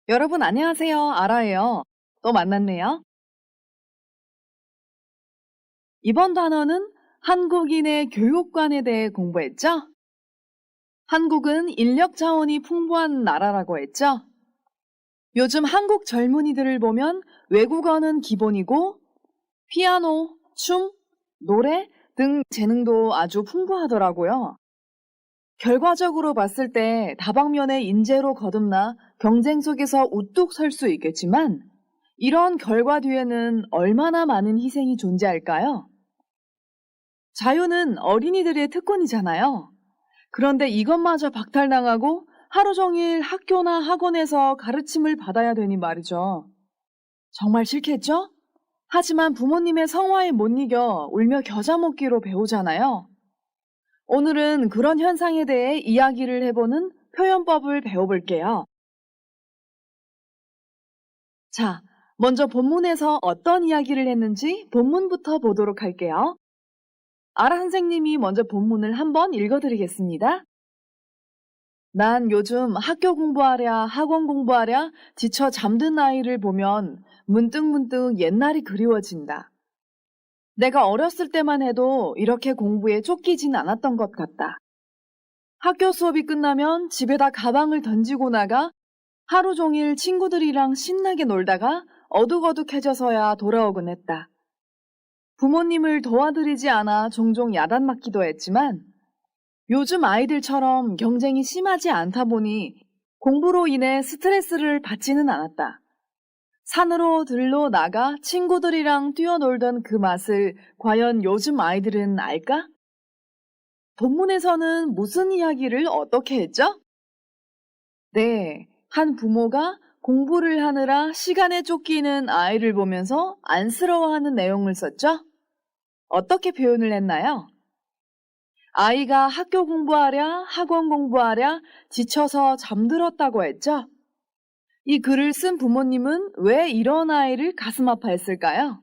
여러분 안녕하세요. 아라예요. 또 만났네요. 이번 단어는 한국인의 교육관에 대해 공부했죠? 한국은 인력 자원이 풍부한 나라라고 했죠? 요즘 한국 젊은이들을 보면 외국어는 기본이고 피아노, 춤, 노래 등 재능도 아주 풍부하더라고요. 결과적으로 봤을 때 다방면의 인재로 거듭나 경쟁 속에서 우뚝 설 수 있겠지만 이런 결과 뒤에는 얼마나 많은 희생이 존재할까요? 자유는 어린이들의 특권이잖아요. 그런데 이것마저 박탈당하고 하루 종일 학교나 학원에서 가르침을 받아야 되니 말이죠. 정말 싫겠죠? 하지만 부모님의 성화에 못 이겨 울며 겨자 먹기로 배우잖아요. 오늘은 그런 현상에 대해 이야기를 해보는 표현법을 배워볼게요. 자, 먼저 본문에서 어떤 이야기를 했는지 본문부터 보도록 할게요. 아라 선생님이 먼저 본문을 한번 읽어드리겠습니다. 난 요즘 학교 공부하랴, 학원 공부하랴 지쳐 잠든 아이를 보면 문득문득 옛날이 그리워진다. 내가 어렸을 때만 해도 이렇게 공부에 쫓기진 않았던 것 같다. 학교 수업이 끝나면 집에다 가방을 던지고 나가 하루 종일 친구들이랑 신나게 놀다가 어둑어둑해져서야 돌아오곤 했다. 부모님을 도와드리지 않아 종종 야단맞기도 했지만 요즘 아이들처럼 경쟁이 심하지 않다 보니 공부로 인해 스트레스를 받지는 않았다. 산으로 들로 나가 친구들이랑 뛰어놀던 그 맛을 과연 요즘 아이들은 알까? 본문에서는 무슨 이야기를 어떻게 했죠? 네, 한 부모가 공부를 하느라 시간에 쫓기는 아이를 보면서 안쓰러워하는 내용을 썼죠? 어떻게 표현을 했나요? 아이가 학교 공부하랴, 학원 공부하랴, 지쳐서 잠들었다고 했죠? 이 글을 쓴 부모님은 왜 이런 아이를 가슴 아파했을까요?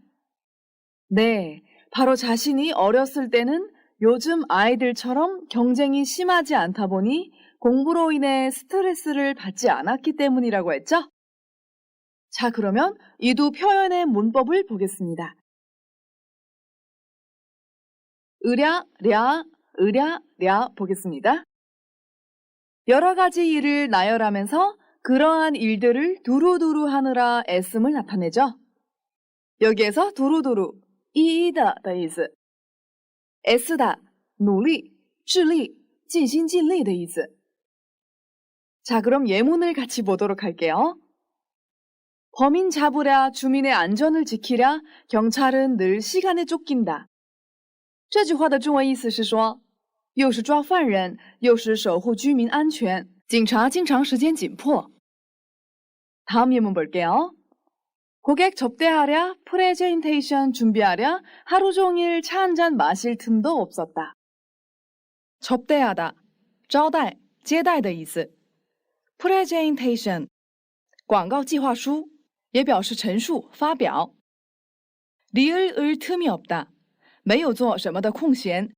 네, 바로 자신이 어렸을 때는 요즘 아이들처럼 경쟁이 심하지 않다 보니 공부로 인해 스트레스를 받지 않았기 때문이라고 했죠? 자, 그러면 이 두 표현의 문법을 보겠습니다. 으랴, 랴 보겠습니다. 여러 가지 일을 나열하면서 그러한 일들을 두루두루 하느라 애씀을 나타내죠. 여기에서 두루두루, 一一的的 意思, 애쓰다, 努力, 致力, 尽心尽力的 意思. 자, 그럼 예문을 같이 보도록 할게요. 범인 잡으랴, 주민의 안전을 지키랴, 경찰은 늘 시간에 쫓긴다. 这句话的中文意思是说，又是抓犯人，又是守护居民安全，警察经常时间紧迫。 다음 예문 볼게요. 고객 접대하랴, 프레젠테이션 준비하랴, 하루 종일 차 한 잔 마실 틈도 없었다. 접대하다, 招待,接待的意思。presentation, 广告计划书，也表示陈述、发表。리을 틈이 없다, 没有做什么的空闲。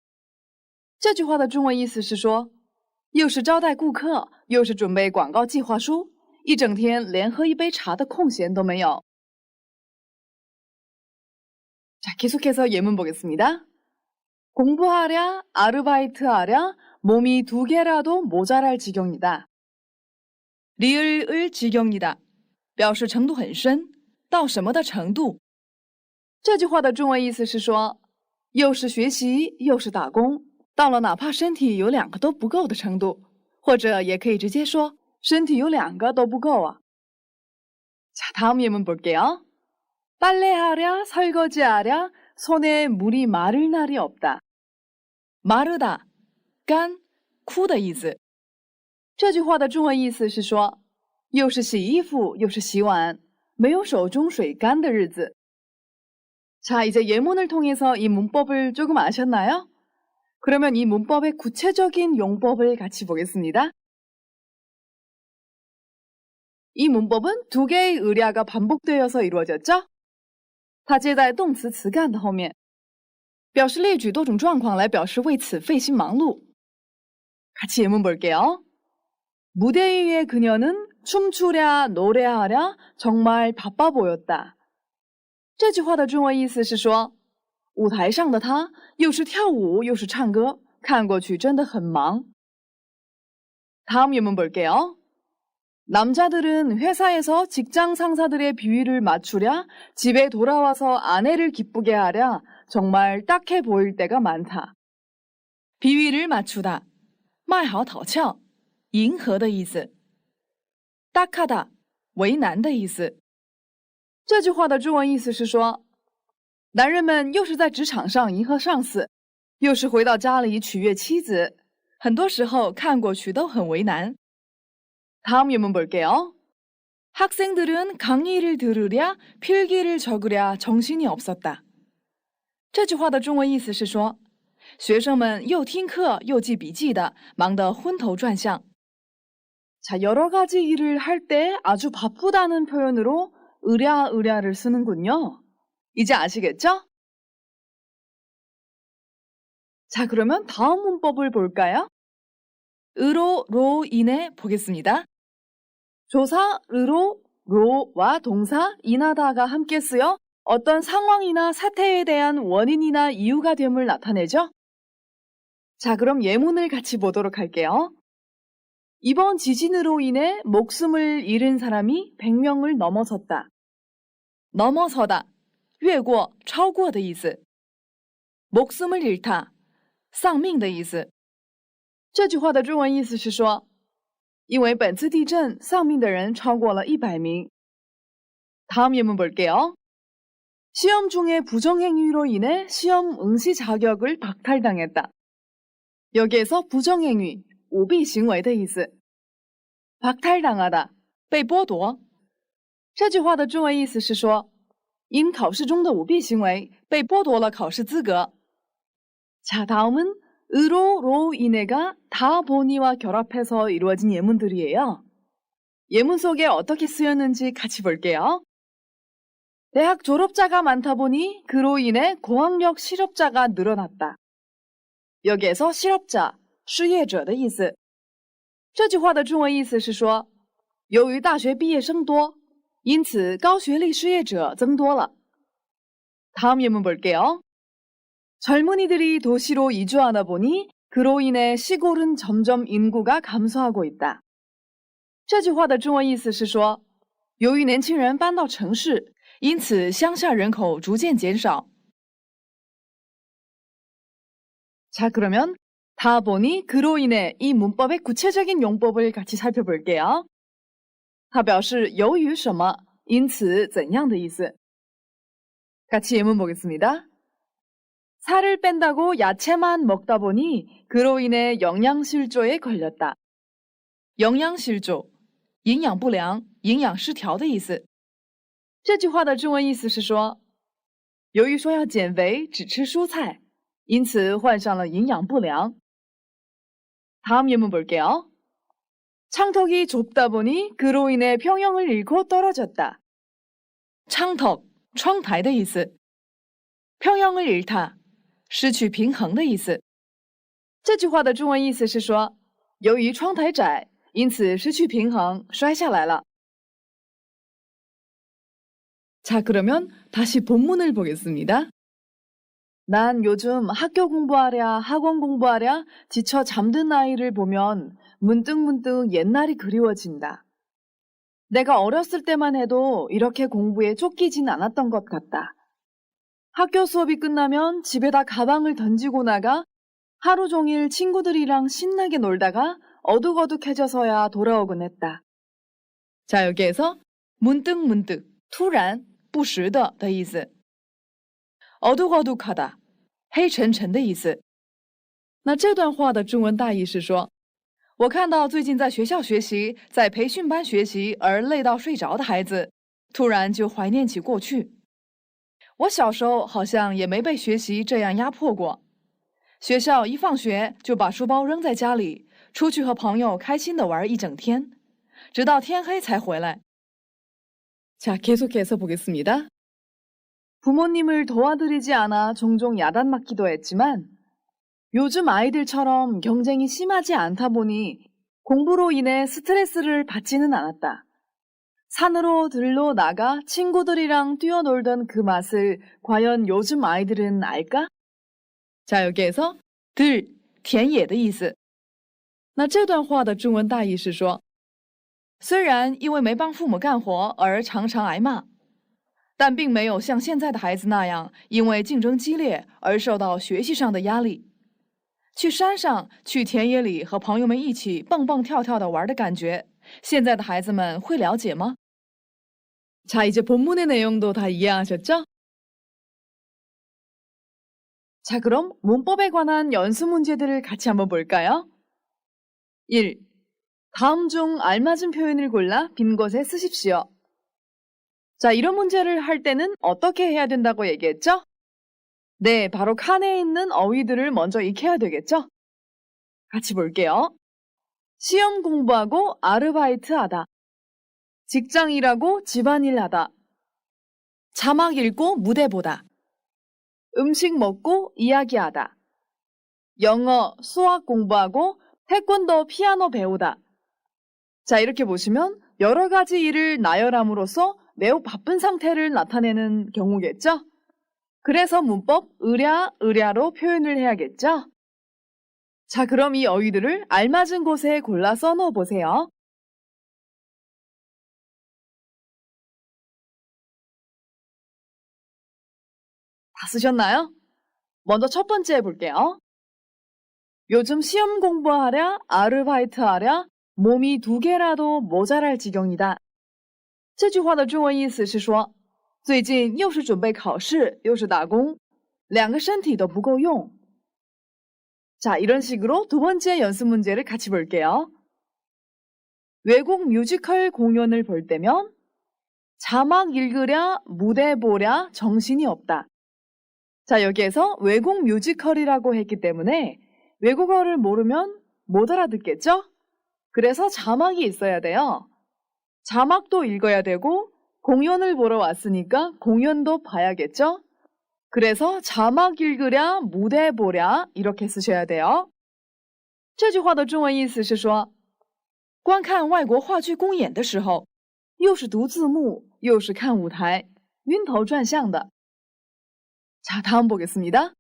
这句话的中文意思是说，又是招待顾客，又是准备广告计划书，一整天连喝一杯茶的空闲都没有。 자, 계속해서 예문 보겠습니다. 공부하랴, 아르바이트하랴, 몸이 두 개라도 모자랄 지경이다. 리을 지경이다, 表示程度很深，到什么的程度。这句话的中文意思是说，又是学习又是打工，到了哪怕身体有两个都不够的程度，或者也可以直接说身体有两个都不够啊。 자, 다음 예문 볼게요. 빨래하랴, 설거지하랴, 손에 물이 마를 날이 없다. 마르다, 干,枯的意思。这句话的中文意思是说，又是洗衣服又是洗碗，没有手中水干的日子。 자, 이제 예문을 통해서 이 문법을 조금 아셨나요? 그러면 이 문법의 구체적인 용법을 같이 보겠습니다. 이 문법은 두 개의 의랴가 반복되어서 이루어졌죠? 它接在动词词干的后面，表示列举多种状况来表示为此费心忙碌。같이 예문 볼게요. 무대 위의 그녀는 춤추랴 노래하랴 정말 바빠 보였다. 这句话的中文意思是说，舞台上的他又是跳舞又是唱歌，看过去真的很忙。 다음 예문 볼게요. 남자들은 회사에서 직장 상사들의 비위를 맞추랴 집에 돌아와서 아내를 기쁘게 하랴 정말 딱해 보일 때가 많다. 비위를 맞추다, 卖好讨俏，迎合的意思。딱하다，为难的意思。这句话的中文意思是说，男人们又是在职场上迎合上司，又是回到家里取悦妻子，很多时候看过去都很为难。 다음 예문 볼게요. 학생들은 강의를 들으랴 필기를 적으랴 정신이 없었다. 这句话的中文意思是说，学生们又听课又记笔记的，忙得昏头转向。 자, 여러 가지 일을 할 때 아주 바쁘다는 표현으로 으랴으랴를 쓰는군요. 이제 아시겠죠? 자, 그러면 다음 문법을 볼까요? 으로, 로, 인해 보겠습니다. 조사, 으로, 로와 동사, 인하다가 함께 쓰여 어떤 상황이나 사태에 대한 원인이나 이유가 됨을 나타내죠? 자, 그럼 예문을 같이 보도록 할게요. 이번 지진으로 인해 목숨을 잃은 사람이 100명을 넘어섰다. 넘어서다, 越过,超过的意思。 목숨을 잃다, 丧命的意思。这句话的中文意思是说，因为本次地震丧命的人超过了100名。 다음 예문 볼게요. 시험 중에 부정행위로 인해 시험 응시 자격을 박탈당했다. 여기에서 부정행위, 舞弊行为的意思。 박탈당하다, 被剥夺。这句话的中文意思是说，因考试中的舞弊行为被剥夺了考试资格。 자, 다음은 으로, 로, 인해가 다 보니와 결합해서 이루어진 예문들이에요. 예문 속에 어떻게 쓰였는지 같이 볼게요. 대학 졸업자가 많다 보니 그로 인해 고학력 실업자가 늘어났다. 여기에서 실업자, 失业者的意思。这句话的中文意思是说，由于大学毕业生多，因此高学历失业者增多了。 다음 예문 볼게요. 젊은이들이 도시로 이주하다 보니 그로 인해 시골은 점점 인구가 감소하고 있다. 这句话的中文意思是说，由于年轻人搬到城市，因此乡下人口逐渐减少。 자, 그러면 다 보니 그로 인해 이 문법의 구체적인 용법을 같이 살펴볼게요. 它表示由于什么，因此怎样的意思。 같이 예문 보겠습니다. 살을 뺀다고 야채만 먹다 보니 그로 인해 영양실조에 걸렸다. 영양실조, 营养不良、营养失调的意思。这句话的中文意思是说，由于说要减肥，只吃蔬菜，因此患上了营养不良。 다음 예문 볼게요. 창턱이 좁다 보니 그로 인해 평형을 잃고 떨어졌다. 창턱, 窗台的意思。평형을 잃다, 失去平衡的意思。这句话的中文意思是说，由于窗台窄，因此失去平衡，摔下来了。 자, 그러면 다시 본문을 보겠습니다. 난 요즘 학교 공부하랴 학원 공부하랴 지쳐 잠든 아이를 보면 문득문득 옛날이 그리워진다. 내가 어렸을 때만 해도 이렇게 공부에 쫓기진 않았던 것 같다. 학교 수업이 끝나면 집에다 가방을 던지고 나가 하루 종일 친구들이랑 신나게 놀다가 어둑어둑해져서야 돌아오곤 했다. 자, 여기에서 문득문득, 突然不时的意思。 어둑어둑하다, 黑沉沉的意思。那这段话的中文大意是说，我看到最近在学校学习，在培训班学习而累到睡着的孩子，突然就怀念起过去。我小时候好像也没被学习这样压迫过，学校一放学就把书包扔在家里，出去和朋友开心的玩一整天，直到天黑才回来。 자, 계속해서 보겠습니다. 부모님을 도와드리지 않아 종종 야단 맞기도 했지만 요즘 아이들처럼 경쟁이 심하지 않다 보니 공부로 인해 스트레스를 받지는 않았다. 산으로 들로 나가 친구들이랑 뛰어놀던 그 맛을 과연 요즘 아이들은 알까? 자, 여기에서 들, 田野的意思。那这段话的中文大意是说，虽然因为没帮父母干活而常常挨骂，但并没有像现在的孩子那样因为竞争激烈而受到学习上的压力。去山上、去田野里和朋友们一起蹦蹦跳跳的玩的感觉，现在的孩子们会了解吗？ 자, 이제 본문의 내용도 다 이해하셨죠? 자, 그럼 문법에 관한 연습 문제들을 같이 한번 볼까요? 1. 다음 중 알맞은 표현을 골라 빈 곳에 쓰십시오. 자, 이런 문제를 할 때는 어떻게 해야 된다고 얘기했죠? 네, 바로 칸에 있는 어휘들을 먼저 익혀야 되겠죠? 같이 볼게요. 시험 공부하고 아르바이트 하다. 직장 일하고 집안일 하다. 자막 읽고 무대 보다. 음식 먹고 이야기하다. 영어, 수학 공부하고 태권도, 피아노 배우다. 자, 이렇게 보시면 여러 가지 일을 나열함으로써 매우 바쁜 상태를 나타내는 경우겠죠? 그래서 문법 의랴로 표현을 해야겠죠? 자, 그럼 이 어휘들을 알맞은 곳에 골라 써놓아 보세요. 다 쓰셨나요? 먼저 첫 번째 볼게요. 요즘 시험 공부하랴, 아르바이트 하랴, 몸이 2개라도 모자랄 지경이다. 这句话的中文意思是说，最近又是准备考试，又是打工，两个身体都不够用。 자, 이런 식으로 두 번째 연습 문제를 같이 볼게요. 외국 뮤지컬 공연을 볼 때면 자막 읽으랴, 무대 보랴, 정신이 없다. 자, 여기에서 외국 뮤지컬이라고 했기 때문에 외국어를 모르면 못 알아듣겠죠? 그래서 자막이 있어야 돼요. 자막도 읽어야 되고 공연을 보러 왔으니까 공연도 봐야겠죠? 그래서 자막 읽으랴, 무대 보랴 이렇게 쓰셔야 돼요. 这句话的中文意思是说，观看外国话剧公演的时候，又是读字幕，又是看舞台，晕头转向的。 자, 다음 보겠습니다.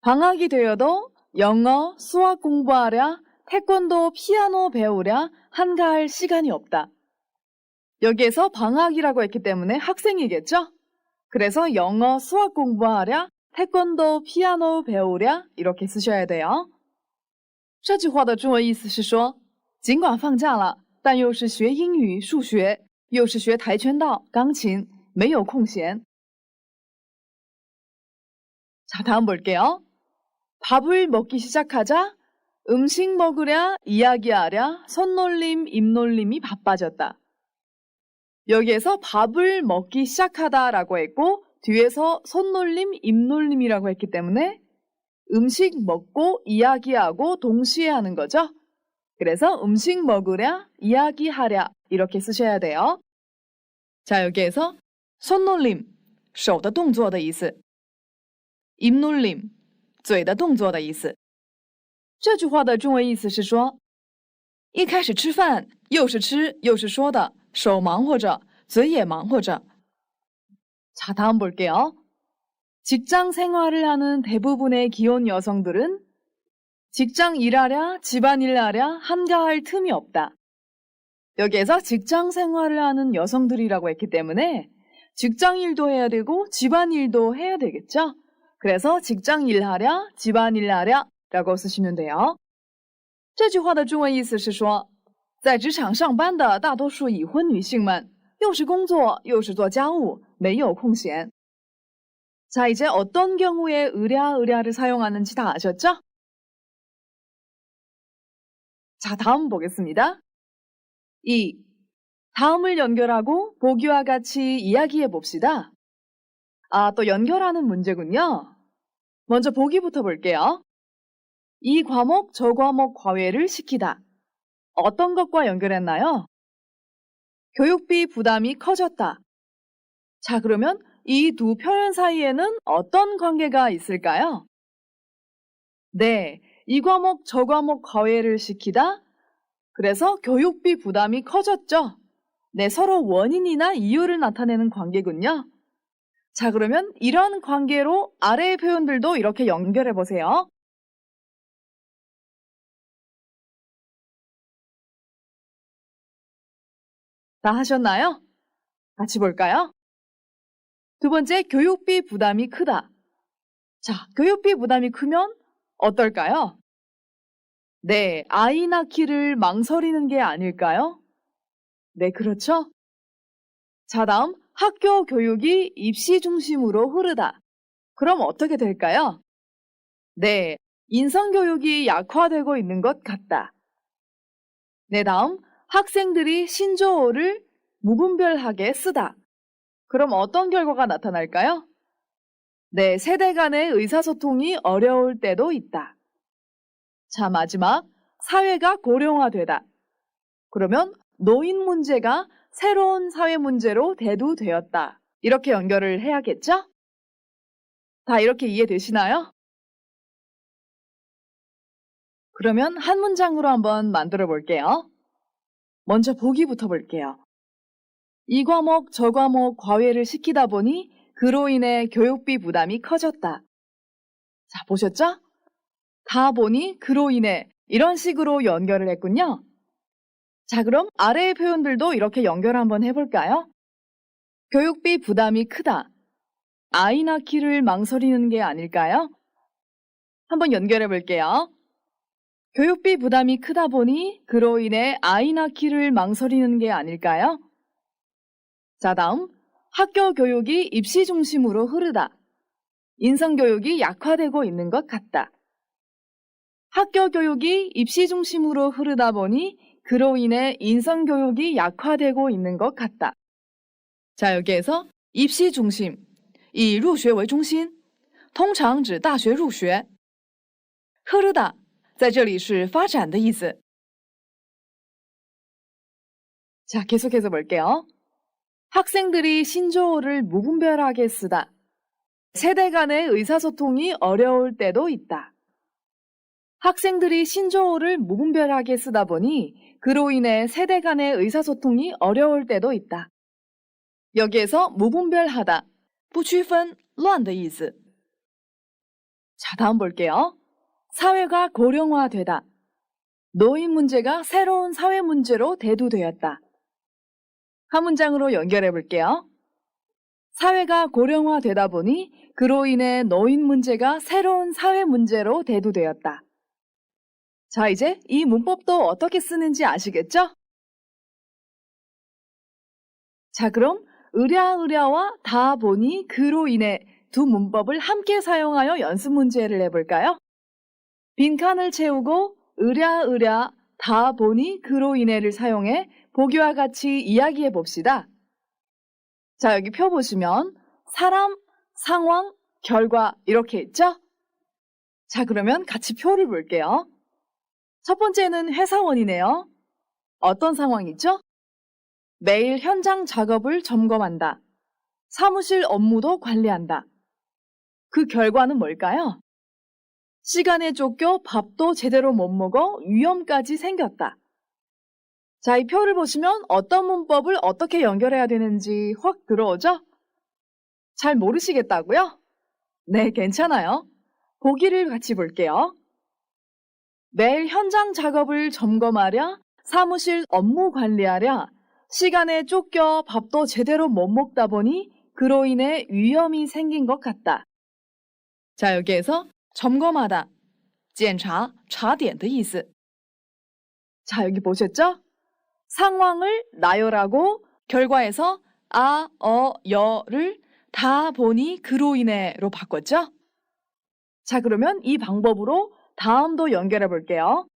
방학이 되어도 영어, 수학 공부하랴, 태권도, 피아노 배우랴 한가할 시간이 없다. 여기에서 방학이라고 했기 때문에 학생이겠죠? 그래서 영어, 수학 공부하랴, 태권도, 피아노 배우랴 이렇게 쓰셔야 돼요. 这句话的中文意思是说，尽管放假了，但又是学英语、数学，又是学跆拳道、钢琴，没有空闲。 자, 다음 볼게요. 밥을 먹기 시작하자 음식 먹으랴, 이야기하랴, 손놀림, 입놀림이 바빠졌다. 여기에서 밥을 먹기 시작하다라고 했고 뒤에서 손놀림, 입놀림이라고 했기 때문에 음식 먹고 이야기하고 동시에 하는 거죠. 그래서 음식 먹으랴, 이야기하랴 이렇게 쓰셔야 돼요. 자, 여기에서 손놀림, 手的动作的意思。 입놀림, 嘴的动作的意思。这句话的中文意思是说，一开始吃饭，又是吃又是说的，手忙活着，嘴也忙活着。 자, 다음 볼게요. 직장 생활을 하는 대부분의 기혼 여성들은 직장 일하랴, 집안일 하랴 한가할 틈이 없다. 여기에서 직장 생활을 하는 여성들이라고 했기 때문에 직장 일도 해야 되고 집안일도 해야 되겠죠? 그래서 직장 일하랴, 집안일 하랴 라고 쓰시면 돼요. 这句话的中文意思是说，在职场上班的大多数已婚女性们，又是工作又是做家务，没有空闲。 자, 이제 어떤 경우에 의랴를 사용하는지 다 아셨죠? 자, 다음 보겠습니다. 2. 다음을 연결하고 보기와 같이 이야기해 봅시다. 아, 또 연결하는 문제군요. 먼저 보기부터 볼게요. 이 과목, 저 과목 과외를 시키다. 어떤 것과 연결했나요? 교육비 부담이 커졌다. 자, 그러면 이 두 표현 사이에는 어떤 관계가 있을까요? 네, 이 과목, 저 과목 과외를 시키다. 그래서 교육비 부담이 커졌죠? 네, 서로 원인이나 이유를 나타내는 관계군요. 자, 그러면 이런 관계로 아래의 표현들도 이렇게 연결해 보세요. 다 하셨나요? 같이 볼까요? 두 번째, 교육비 부담이 크다. 자, 교육비 부담이 크면 어떨까요? 네, 아이 낳기를 망설이는 게 아닐까요? 네, 그렇죠? 자, 다음, 학교 교육이 입시 중심으로 흐르다. 그럼 어떻게 될까요? 네, 인성 교육이 약화되고 있는 것 같다. 네, 다음, 학생들이 신조어를 무분별하게 쓰다. 그럼 어떤 결과가 나타날까요? 네, 세대 간의 의사소통이 어려울 때도 있다. 자, 마지막, 사회가 고령화되다. 그러면 노인 문제가 새로운 사회 문제로 대두되었다. 이렇게 연결을 해야겠죠? 다 이렇게 이해되시나요? 그러면 한 문장으로 한번 만들어 볼게요. 먼저 보기부터 볼게요. 이 과목, 저 과목 과외를 시키다 보니 그로 인해 교육비 부담이 커졌다. 자, 보셨죠? 다 보니 그로 인해 이런 식으로 연결을 했군요. 자, 그럼 아래의 표현들도 이렇게 연결 한번 해볼까요? 교육비 부담이 크다. 아이 낳기를 망설이는 게 아닐까요? 한번 연결해 볼게요. 교육비 부담이 크다 보니 그로 인해 아이 낳기를 망설이는 게 아닐까요? 자, 다음. 학교 교육이 입시 중심으로 흐르다. 인성 교육이 약화되고 있는 것 같다. 학교 교육이 입시 중심으로 흐르다 보니 그로 인해 인성 교육이 약화되고 있는 것 같다. 자, 여기에서 입시 중심, 이入学为中心，通常指大学入学。흐르다在这里是发展的意思。 자, 계속해서 볼게요. 학생들이 신조어를 무분별하게 쓰다. 세대 간의 의사소통이 어려울 때도 있다. 학생들이 신조어를 무분별하게 쓰다 보니 그로 인해 세대 간의 의사소통이 어려울 때도 있다. 여기에서 무분별하다, 不区分,乱的意思. 자, 다음 볼게요. 사회가 고령화되다. 노인 문제가 새로운 사회 문제로 대두되었다. 한 문장으로 연결해 볼게요. 사회가 고령화되다 보니 그로 인해 노인 문제가 새로운 사회 문제로 대두되었다. 자, 이제 이 문법도 어떻게 쓰는지 아시겠죠? 자, 그럼 으랴으랴와 다 보니 그로 인해 두 문법을 함께 사용하여 연습 문제를 내볼까요? 빈칸을 채우고 으랴으랴 다 보니 그로 인해를 사용해 보기와 같이 이야기해 봅시다. 자, 여기 표 보시면 사람, 상황, 결과 이렇게 있죠? 자, 그러면 같이 표를 볼게요. 첫 번째는 회사원이네요. 어떤 상황이죠? 매일 현장 작업을 점검한다. 사무실 업무도 관리한다. 그 결과는 뭘까요? 시간에 쫓겨 밥도 제대로 못 먹어 위험까지 생겼다. 자, 이 표를 보시면 어떤 문법을 어떻게 연결해야 되는지 확 들어오죠? 잘 모르시겠다고요? 네, 괜찮아요. 보기를 같이 볼게요. 매일 현장 작업을 점검하랴, 사무실 업무 관리하랴, 시간에 쫓겨 밥도 제대로 못 먹다 보니 그로 인해 위험이 생긴 것 같다. 자, 여기에서 점검하다, 检查,查点的意思. 자, 여기 보셨죠? 상황을 나열하고 결과에서 아, 여를 다 보니 그로 인해로 바꿨죠? 자, 그러면 이 방법으로 다음도 연결해 볼게요.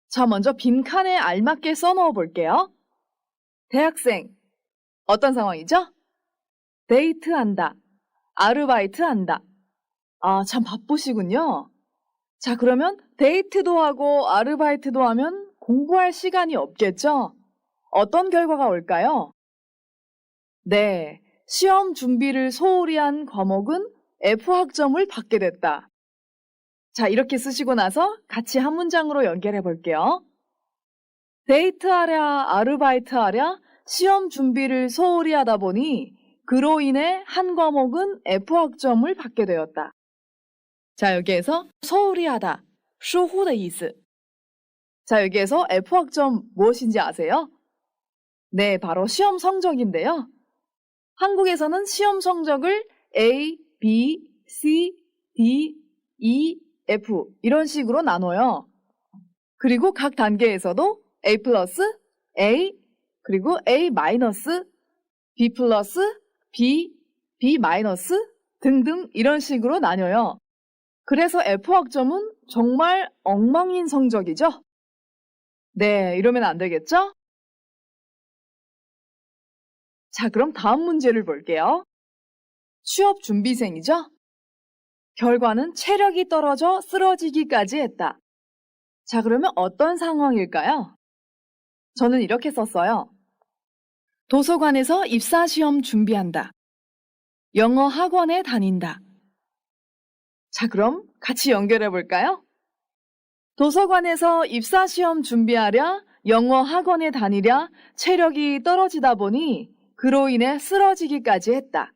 자, 먼저 빈칸에 알맞게 써넣어 볼게요. 대학생, 어떤 상황이죠? 데이트한다, 아르바이트한다. 아, 참 바쁘시군요. 자, 그러면 데이트도 하고 아르바이트도 하면 공부할 시간이 없겠죠? 어떤 결과가 올까요? 네, 시험 준비를 소홀히 한 과목은 F학점을 받게 됐다. 자, 이렇게 쓰시고 나서 같이 한 문장으로 연결해 볼게요. 데이트하랴, 아르바이트하랴, 시험 준비를 소홀히 하다 보니 그로 인해 한 과목은 F학점을 받게 되었다. 자, 여기에서 소홀히 하다, 疏忽的意思. 자, 여기에서 F학점 무엇인지 아세요? 네, 바로 시험 성적인데요. 한국에서는 시험 성적을 A, B, C, D, E, F 이런 식으로 나눠요. 그리고 각 단계에서도 A 플러스, A, 그리고 A 마이너스, B 플러스, B, B 마이너스 등등 이런 식으로 나뉘어요. 그래서 F학점은 정말 엉망인 성적이죠? 네, 이러면 안 되겠죠? 자, 그럼 다음 문제를 볼게요. 취업 준비생이죠? 결과는 체력이 떨어져 쓰러지기까지 했다. 자, 그러면 어떤 상황일까요? 저는 이렇게 썼어요. 도서관에서 입사시험 준비한다. 영어 학원에 다닌다. 자, 그럼 같이 연결해 볼까요? 도서관에서 입사시험 준비하랴, 영어 학원에 다니랴, 체력이 떨어지다 보니 그로 인해 쓰러지기까지 했다.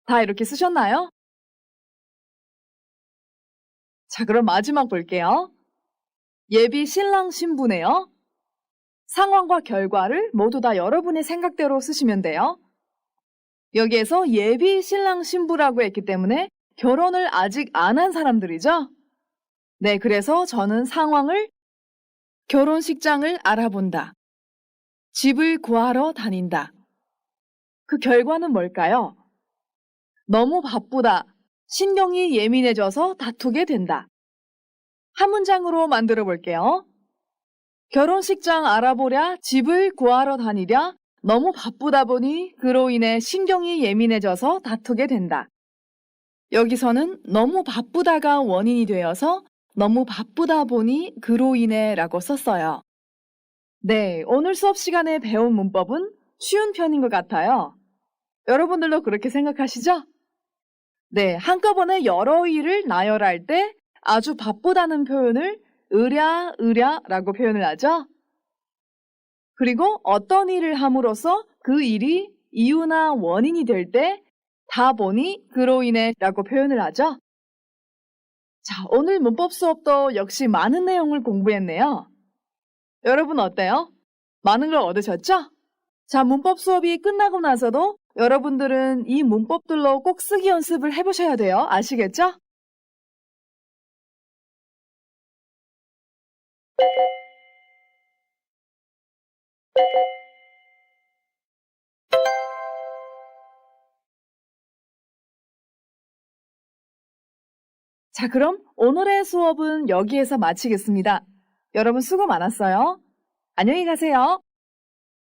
다 이렇게 쓰셨나요? 자, 그럼 마지막 볼게요. 예비 신랑 신부네요. 상황과 결과를 모두 다 여러분의 생각대로 쓰시면 돼요. 여기에서 예비 신랑 신부라고 했기 때문에 결혼을 아직 안 한 사람들이죠? 네, 그래서 저는 상황을 결혼식장을 알아본다. 집을 구하러 다닌다. 그 결과는 뭘까요? 너무 바쁘다. 신경이 예민해져서 다투게 된다. 한 문장으로 만들어 볼게요. 결혼식장 알아보랴, 집을 구하러 다니랴, 너무 바쁘다 보니 그로 인해 신경이 예민해져서 다투게 된다. 여기서는 너무 바쁘다가 원인이 되어서 너무 바쁘다 보니 그로 인해 라고 썼어요. 네, 오늘 수업 시간에 배운 문법은 쉬운 편인 것 같아요. 여러분들도 그렇게 생각하시죠? 네, 한꺼번에 여러 일을 나열할 때 아주 바쁘다는 표현을 으랴라고 표현을 하죠. 그리고 어떤 일을 함으로써 그 일이 이유나 원인이 될 때 다 보니 그로 인해 라고 표현을 하죠. 자, 오늘 문법 수업도 역시 많은 내용을 공부했네요. 여러분 어때요? 많은 걸 얻으셨죠? 자, 문법 수업이 끝나고 나서도 여러분들은 이 문법들로 꼭 쓰기 연습을 해보셔야 돼요. 아시겠죠? 자, 그럼 오늘의 수업은 여기에서 마치겠습니다. 여러분 수고 많았어요. 안녕히 가세요.